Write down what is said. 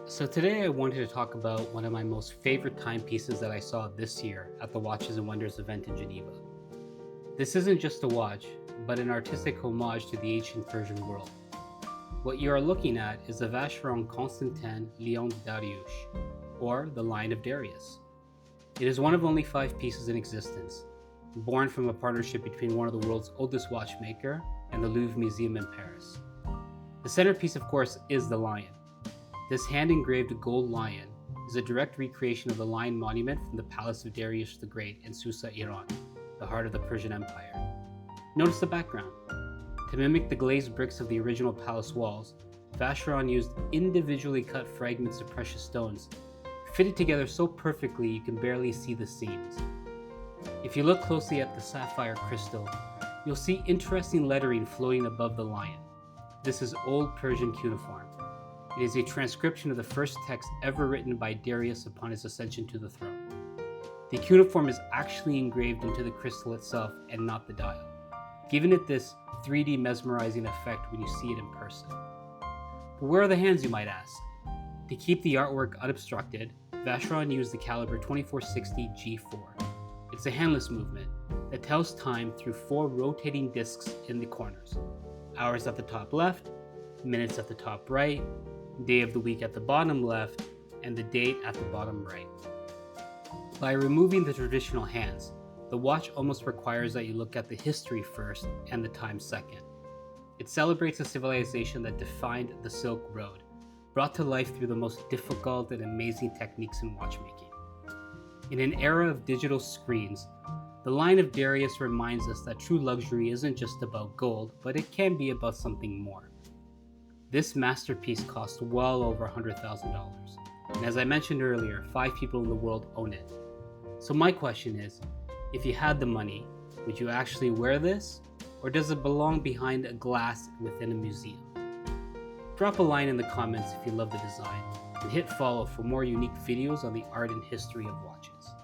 So today I wanted to talk about one of my most favorite timepieces that I saw this year at the Watches and Wonders event in Geneva. This isn't just a watch, but an artistic homage to the ancient Persian world. What you are looking at is the Vacheron Constantin Lion de Darius, or the Lion of Darius. It is one of only 5 pieces in existence, born from a partnership between one of the world's oldest watchmaker and the Louvre Museum in Paris. The centerpiece, of course, is the lion. This hand-engraved gold lion is a direct recreation of the lion monument from the Palace of Darius the Great in Susa, Iran, the heart of the Persian Empire. Notice the background. To mimic the glazed bricks of the original palace walls, Vacheron used individually cut fragments of precious stones, fitted together so perfectly you can barely see the seams. If you look closely at the sapphire crystal, you'll see interesting lettering floating above the lion. This is Old Persian cuneiform. It is a transcription of the first text ever written by Darius upon his ascension to the throne. The cuneiform is actually engraved into the crystal itself and not the dial, giving it this 3D mesmerizing effect when you see it in person. But where are the hands, you might ask? To keep the artwork unobstructed, Vacheron used the Calibre 2460 G4. It's a handless movement that tells time through 4 rotating discs in the corners. Hours at the top left, minutes at the top right, day of the week at the bottom left, and the date at the bottom right. By removing the traditional hands, the watch almost requires that you look at the history first and the time second. It celebrates a civilization that defined the Silk Road, brought to life through the most difficult and amazing techniques in watchmaking. In an era of digital screens, the Lion of Darius reminds us that true luxury isn't just about gold, but it can be about something more. This masterpiece cost well over $100,000, and as I mentioned earlier, 5 people in the world own it. So my question is, if you had the money, would you actually wear this, or does it belong behind a glass within a museum? Drop a line in the comments if you love the design, and hit follow for more unique videos on the art and history of watches.